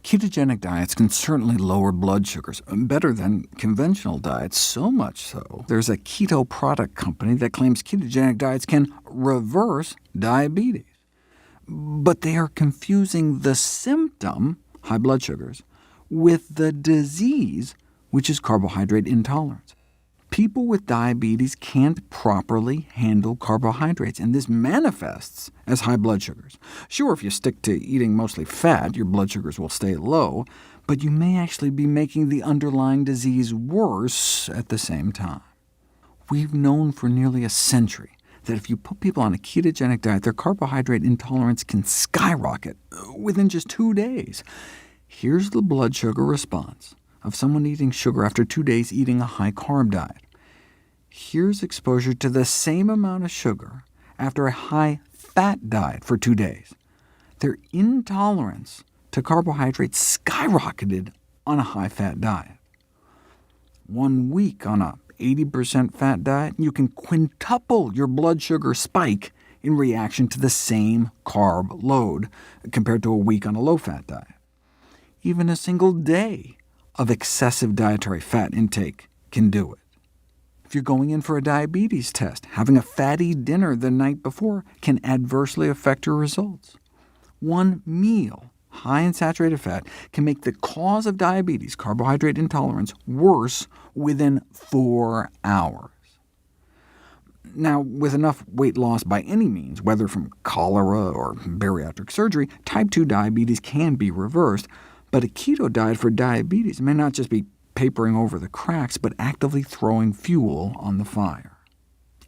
Ketogenic diets can certainly lower blood sugars, better than conventional diets, so much so there's a keto product company that claims ketogenic diets can reverse diabetes. But they are confusing the symptom, high blood sugars, with the disease, which is carbohydrate intolerance. People with diabetes can't properly handle carbohydrates, and this manifests as high blood sugars. Sure, if you stick to eating mostly fat, your blood sugars will stay low, but you may actually be making the underlying disease worse at the same time. We've known for nearly a century that if you put people on a ketogenic diet, their carbohydrate intolerance can skyrocket within just 2 days. Here's the blood sugar response of someone eating sugar after 2 days eating a high-carb diet. Here's exposure to the same amount of sugar after a high-fat diet for 2 days. Their intolerance to carbohydrates skyrocketed on a high-fat diet. 1 week on a 80% fat diet, you can quintuple your blood sugar spike in reaction to the same carb load compared to a week on a low-fat diet. Even a single day of excessive dietary fat intake can do it. If you're going in for a diabetes test, having a fatty dinner the night before can adversely affect your results. One meal high in saturated fat can make the cause of diabetes, carbohydrate intolerance, worse within 4 hours. Now, with enough weight loss by any means, whether from cholera or bariatric surgery, type 2 diabetes can be reversed, but a keto diet for diabetes may not just be papering over the cracks, but actively throwing fuel on the fire.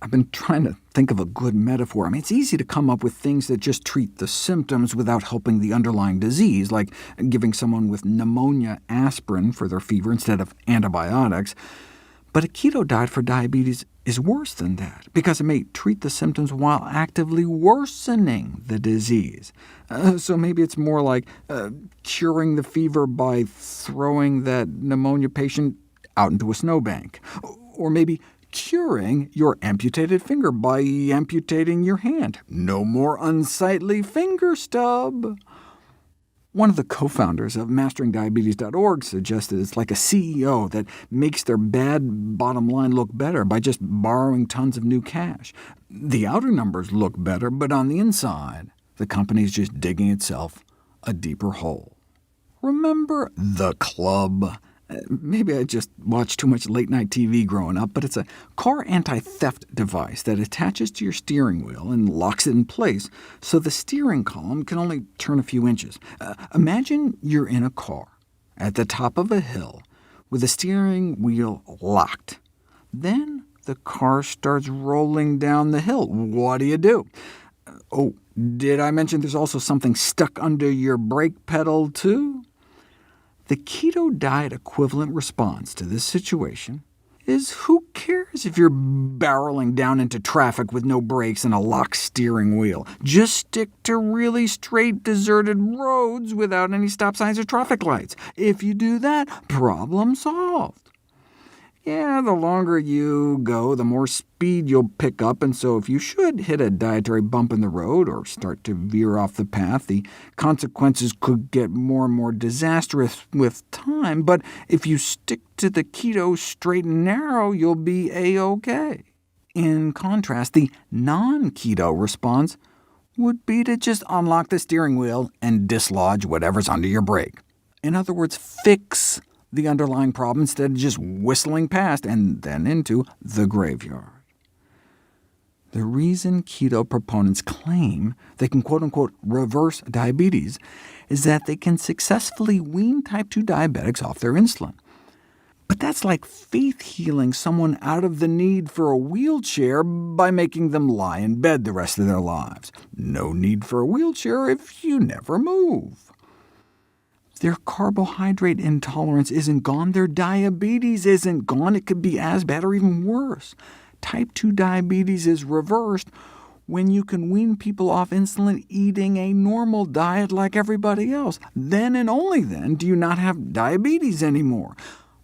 I've been trying to think of a good metaphor. It's easy to come up with things that just treat the symptoms without helping the underlying disease, like giving someone with pneumonia aspirin for their fever instead of antibiotics. But a keto diet for diabetes is worse than that, because it may treat the symptoms while actively worsening the disease. So maybe it's more like curing the fever by throwing that pneumonia patient out into a snowbank, or maybe curing your amputated finger by amputating your hand. No more unsightly finger stub. One of the co-founders of MasteringDiabetes.org suggested it's like a CEO that makes their bad bottom line look better by just borrowing tons of new cash. The outer numbers look better, but on the inside, the company's just digging itself a deeper hole. Remember The Club? Maybe I just watched too much late-night TV growing up, but it's a car anti-theft device that attaches to your steering wheel and locks it in place, so the steering column can only turn a few inches. Imagine you're in a car at the top of a hill with the steering wheel locked. Then the car starts rolling down the hill. What do? Oh, did I mention there's also something stuck under your brake pedal, too? The keto diet equivalent response to this situation is, who cares if you're barreling down into traffic with no brakes and a locked steering wheel? Just stick to really straight, deserted roads without any stop signs or traffic lights. If you do that, problem solved. Yeah, the longer you go, the more speed you'll pick up, and so if you should hit a dietary bump in the road or start to veer off the path, the consequences could get more and more disastrous with time, but if you stick to the keto straight and narrow, you'll be A-OK. In contrast, the non-keto response would be to just unlock the steering wheel and dislodge whatever's under your brake. In other words, fix the underlying problem instead of just whistling past and then into the graveyard. The reason keto proponents claim they can quote-unquote reverse diabetes is that they can successfully wean type 2 diabetics off their insulin. But that's like faith healing someone out of the need for a wheelchair by making them lie in bed the rest of their lives. No need for a wheelchair if you never move. Their carbohydrate intolerance isn't gone, their diabetes isn't gone. It could be as bad or even worse. Type 2 diabetes is reversed when you can wean people off insulin eating a normal diet like everybody else. Then and only then do you not have diabetes anymore.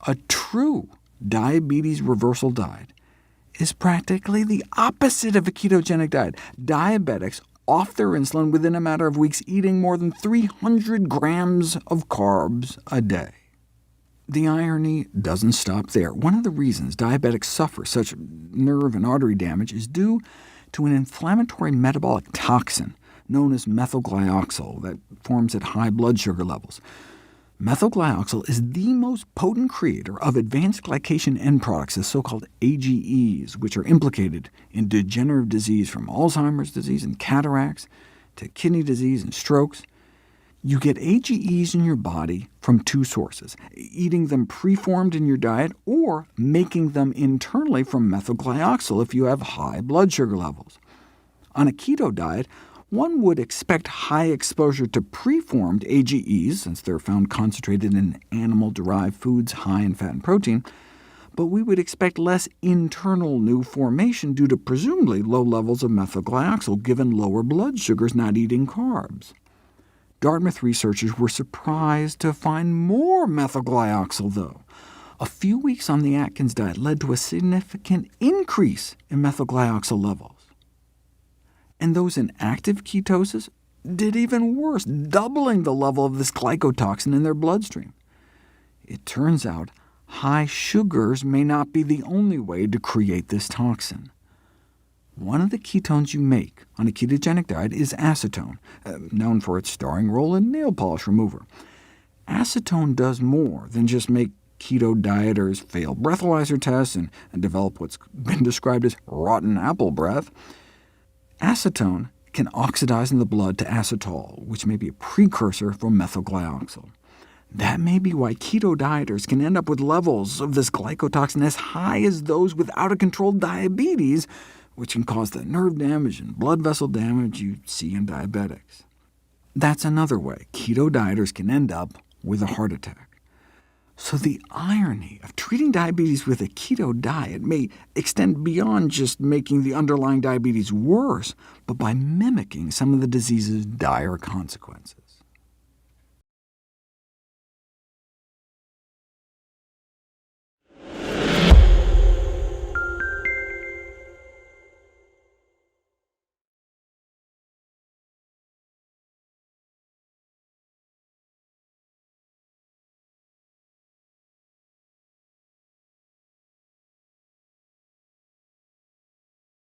A true diabetes reversal diet is practically the opposite of a ketogenic diet. Diabetics off their insulin within a matter of weeks, eating more than 300 grams of carbs a day. The irony doesn't stop there. One of the reasons diabetics suffer such nerve and artery damage is due to an inflammatory metabolic toxin known as methylglyoxal that forms at high blood sugar levels. Methylglyoxal is the most potent creator of advanced glycation end products, the so-called AGEs, which are implicated in degenerative disease from Alzheimer's disease and cataracts to kidney disease and strokes. You get AGEs in your body from two sources, eating them preformed in your diet or making them internally from methylglyoxal if you have high blood sugar levels. On a keto diet, one would expect high exposure to preformed AGEs, since they're found concentrated in animal-derived foods high in fat and protein, but we would expect less internal new formation due to presumably low levels of methylglyoxal, given lower blood sugars not eating carbs. Dartmouth researchers were surprised to find more methylglyoxal, though. A few weeks on the Atkins diet led to a significant increase in methylglyoxal levels. And those in active ketosis did even worse, doubling the level of this glycotoxin in their bloodstream. It turns out high sugars may not be the only way to create this toxin. One of the ketones you make on a ketogenic diet is acetone, known for its starring role in nail polish remover. Acetone does more than just make keto dieters fail breathalyzer tests and develop what's been described as rotten apple breath. Acetone can oxidize in the blood to acetol, which may be a precursor for methylglyoxal. That may be why keto dieters can end up with levels of this glycotoxin as high as those with out-of-control diabetes, which can cause the nerve damage and blood vessel damage you see in diabetics. That's another way keto dieters can end up with a heart attack. So the irony of treating diabetes with a keto diet may extend beyond just making the underlying diabetes worse, but by mimicking some of the disease's dire consequences.